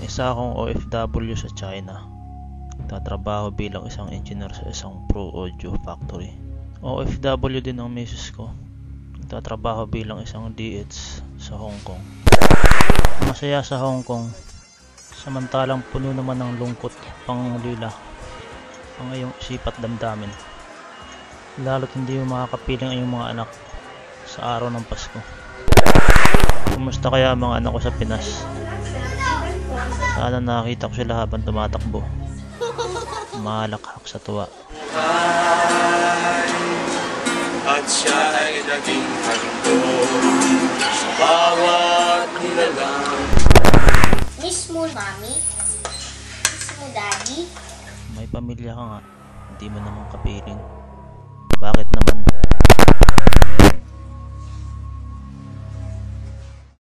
Isa akong OFW sa China. Nagtatrabaho bilang isang engineer sa isang Pro Audio factory. OFW din ang misis ko. Nagtatrabaho bilang isang DH sa Hong Kong. Masaya sa Hong Kong, samantalang puno naman ng lungkot, panglila ang iyong isipat damdamin. Lalo't hindi mo makakapiling ang iyong mga anak sa araw ng Pasko. Kumusta kaya ang mga anak ko sa Pinas? Sana nakita ko sila habang tumatakbo. Malakhak sa tuwa. At siya ay naging hando sa bawat nilalang. Miss mo, mami? Miss mo, daddy? May pamilya ka nga, hindi mo naman kapiling. Bakit naman